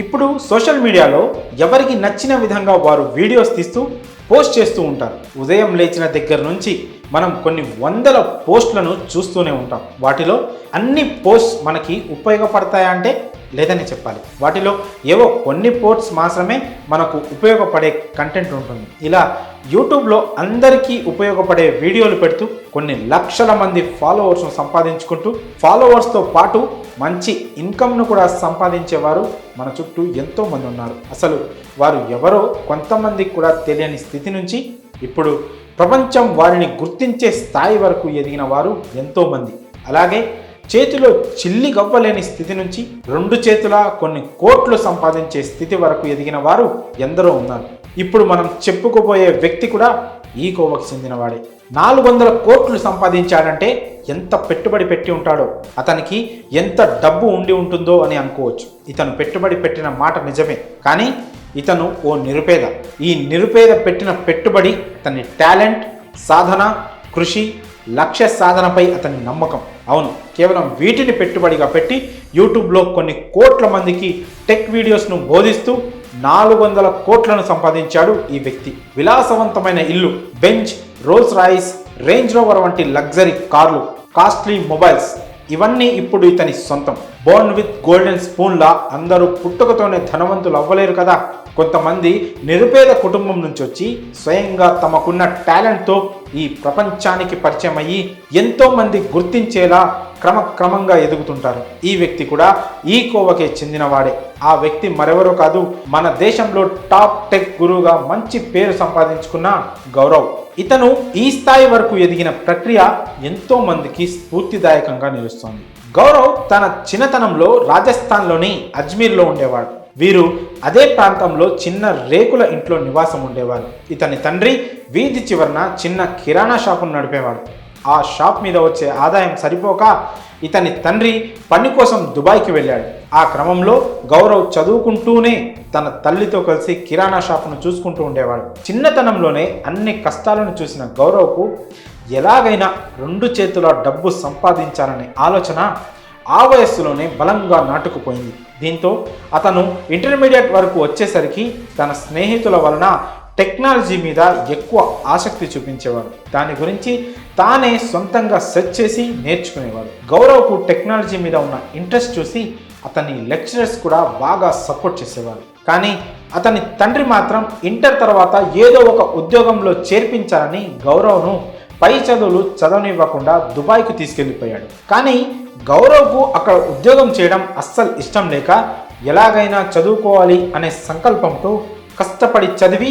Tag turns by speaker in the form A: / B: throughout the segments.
A: ఇప్పుడు సోషల్ మీడియాలో ఎవరికి నచ్చిన విధంగా వారు వీడియోస్ తీస్తూ పోస్ట్ చేస్తూ ఉంటారు. ఉదయం లేచిన దగ్గర నుంచి మనం కొన్ని వందల పోస్టులను చూస్తూనే ఉంటాం. వాటిలో అన్ని పోస్ట్ మనకి ఉపయోగపడతాయా అంటే లేదని చెప్పాలి. వాటిలో ఏవో కొన్ని పోస్ట్స్ మాత్రమే మనకు ఉపయోగపడే కంటెంట్ ఉంటుంది. ఇలా యూట్యూబ్లో అందరికీ ఉపయోగపడే వీడియోలు పెడుతూ కొన్ని లక్షల మంది ఫాలోవర్స్ను సంపాదించుకుంటూ ఫాలోవర్స్తో పాటు మంచి ఇన్కమ్ను కూడా సంపాదించేవారు మన చుట్టూ ఎంతోమంది ఉన్నారు. అసలు వారు ఎవరో కొంతమందికి కూడా తెలియని స్థితి నుంచి ఇప్పుడు ప్రపంచం వారిని గుర్తించే స్థాయి వరకు ఎదిగిన వారు ఎంతోమంది. అలాగే చేతిలో చిల్లి గవ్వలేని స్థితి నుంచి 2 చేతుల కొన్ని కోట్లు సంపాదించే స్థితి వరకు ఎదిగిన వారు ఎందరో ఉన్నారు. ఇప్పుడు మనం చెప్పుకోబోయే వ్యక్తి కూడా ఈ కోవకు చెందినవాడే. 400 కోట్లు సంపాదించాడంటే ఎంత పెట్టుబడి పెట్టి ఉంటాడో, అతనికి ఎంత డబ్బు ఉండి ఉంటుందో అని అనుకోవచ్చు. ఇతను పెట్టుబడి పెట్టిన మాట నిజమే, కానీ ఇతను ఓ నిరుపేద. ఈ నిరుపేద పెట్టిన పెట్టుబడి అతని టాలెంట్, సాధన, కృషి, లక్ష్య సాధనపై అతని నమ్మకం. అవును, కేవలం వీటిని పెట్టుబడిగా పెట్టి యూట్యూబ్లో కొన్ని కోట్ల మందికి టెక్ వీడియోస్ను బోధిస్తూ 400 కోట్లను సంపాదించాడు ఈ వ్యక్తి. విలాసవంతమైన ఇల్లు, bench, Rolls Royce, range rover వంటి లగ్జరీ కార్లు, కాస్ట్లీ మొబైల్స్ ఇవన్నీ ఇప్పుడు ఇతని సొంతం. బోర్న్ విత్ గోల్డెన్ స్పూన్లా అందరూ పుట్టుకతోనే ధనవంతులు అవ్వలేరు కదా. కొంతమంది నిరుపేద కుటుంబం నుంచి వచ్చి స్వయంగా తమకున్న టాలెంట్తో ఈ ప్రపంచానికి పరిచయం అయ్యి ఎంతోమంది గుర్తించేలా క్రమక్రమంగా ఎదుగుతుంటారు. ఈ వ్యక్తి కూడా ఈ కోవకే చెందినవాడే. ఆ వ్యక్తి మరెవరో కాదు, మన దేశంలో టాప్ టెక్ గురువుగా మంచి పేరు సంపాదించుకున్న గౌరవ్. ఇతను ఈ స్థాయి వరకు ఎదిగిన ప్రక్రియ ఎంతో మందికి స్ఫూర్తిదాయకంగా నిలుస్తోంది. గౌరవ్ తన చిన్నతనంలో రాజస్థాన్లోని అజ్మీర్లో ఉండేవాడు. వీరు అదే ప్రాంతంలో చిన్న రేకుల ఇంట్లో నివాసం ఉండేవారు. ఇతని తండ్రి వీధి చివరన చిన్న కిరాణా షాపును నడిపేవాడు. ఆ షాప్ మీద వచ్చే ఆదాయం సరిపోక ఇతని తండ్రి పని కోసం దుబాయ్కి వెళ్ళాడు. ఆ క్రమంలో గౌరవ్ చదువుకుంటూనే తన తల్లితో కలిసి కిరాణా షాపును చూసుకుంటూ ఉండేవాడు. చిన్నతనంలోనే అన్ని కష్టాలను చూసిన గౌరవ్కు ఎలాగైనా 2 చేతుల డబ్బు సంపాదించాలనే ఆలోచన ఆ వయస్సులోనే బలంగా నాటుకుపోయింది. దీంతో అతను ఇంటర్మీడియట్ వరకు వచ్చేసరికి తన స్నేహితుల వలన టెక్నాలజీ మీద ఎక్కువ ఆసక్తి చూపించేవాడు. దాని గురించి తానే సొంతంగా సెర్చ్ చేసి నేర్చుకునేవాడు. గౌరవ్కు టెక్నాలజీ మీద ఉన్న ఇంట్రెస్ట్ చూసి అతని లెక్చరర్స్ కూడా బాగా సపోర్ట్ చేసేవారు. కానీ అతని తండ్రి మాత్రం ఇంటర్ తర్వాత ఏదో ఒక ఉద్యోగంలో చేర్పించాలని గౌరవ్ను పై చదువులు చదవనివ్వకుండా దుబాయ్కు తీసుకెళ్ళిపోయాడు. కానీ గౌరవ్కు అక్కడ ఉద్యోగం చేయడం అస్సలు ఇష్టం లేక ఎలాగైనా చదువుకోవాలి అనే సంకల్పంతో కష్టపడి చదివి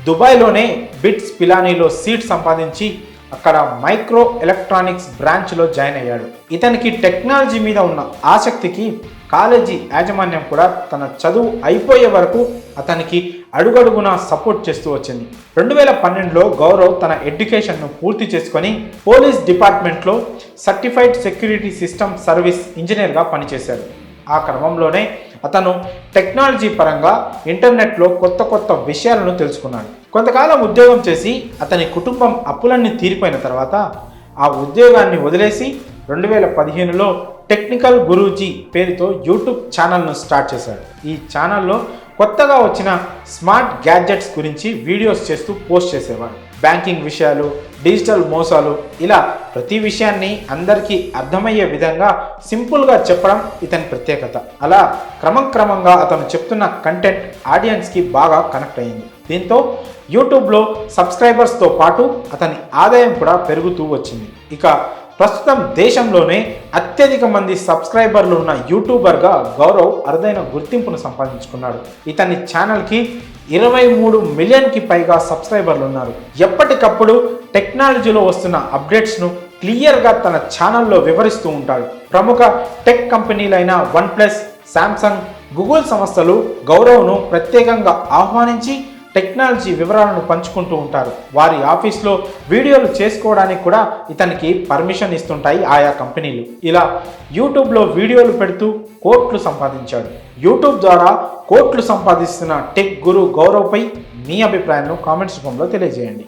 A: దుబాయ్లోనే బిట్స్ పిలానీలో సీట్ సంపాదించి అక్కడ మైక్రో ఎలక్ట్రానిక్స్ బ్రాంచ్లో జాయిన్ అయ్యాడు. ఇతనికి టెక్నాలజీ మీద ఉన్న ఆసక్తికి కాలేజీ యాజమాన్యం కూడా తన చదువు అయిపోయే వరకు అతనికి అడుగడుగునా సపోర్ట్ చేస్తూ వచ్చింది. 2012లో గౌరవ్ తన ఎడ్యుకేషన్ను పూర్తి చేసుకొని పోలీస్ డిపార్ట్మెంట్లో సర్టిఫైడ్ సెక్యూరిటీ సిస్టమ్ సర్వీస్ ఇంజనీర్గా పనిచేశాడు. ఆ క్రమంలోనే అతను టెక్నాలజీ పరంగా ఇంటర్నెట్లో కొత్త విషయాలను తెలుసుకున్నాడు. కొంతకాలం ఉద్యోగం చేసి అతని కుటుంబం అప్పులన్నీ తీరిపోయిన తర్వాత ఆ ఉద్యోగాన్ని వదిలేసి 2015లో టెక్నికల్ గురూజీ పేరుతో యూట్యూబ్ ఛానల్ను స్టార్ట్ చేశాడు. ఈ ఛానల్లో కొత్తగా వచ్చిన స్మార్ట్ గ్యాడ్జెట్స్ గురించి వీడియోస్ చేస్తూ పోస్ట్ చేసేవాడు. బ్యాంకింగ్ విషయాలు, డిజిటల్ మోసాలు, ఇలా ప్రతి విషయాన్ని అందరికీ అర్థమయ్యే విధంగా సింపుల్గా చెప్పడం ఇతని ప్రత్యేకత. అలా క్రమంగా అతను చెప్తున్న కంటెంట్ ఆడియన్స్కి బాగా కనెక్ట్ అయ్యింది. దీంతో యూట్యూబ్లో సబ్స్క్రైబర్స్తో పాటు అతని ఆదాయం కూడా పెరుగుతూ వచ్చింది. ఇక ప్రస్తుతం దేశంలోనే అత్యధిక మంది సబ్స్క్రైబర్లు ఉన్న యూట్యూబర్గా గౌరవ్ అరుదైన గుర్తింపును సంపాదించుకున్నాడు. ఇతని ఛానల్కి 23 మిలియన్కి పైగా సబ్స్క్రైబర్లు ఉన్నారు. ఎప్పటికప్పుడు టెక్నాలజీలో వస్తున్న అప్డేట్స్ను క్లియర్గా తన ఛానల్లో వివరిస్తూ ఉంటాడు. ప్రముఖ టెక్ కంపెనీలైన OnePlus, శాంసంగ్, గూగుల్ సంస్థలు గౌరవ్ను ప్రత్యేకంగా ఆహ్వానించి టెక్నాలజీ వివరాలను పంచుకుంటూ ఉంటారు. వారి ఆఫీస్లో వీడియోలు చేసుకోవడానికి కూడా ఇతనికి పర్మిషన్ ఇస్తుంటాయి ఆయా కంపెనీలు. ఇలా యూట్యూబ్లో వీడియోలు పెడుతూ కోట్లు సంపాదించాడు. యూట్యూబ్ ద్వారా కోట్లు సంపాదిస్తున్న టెక్ గురు గౌరవ్పై మీ అభిప్రాయాలను కామెంట్స్ రూపంలో తెలియజేయండి.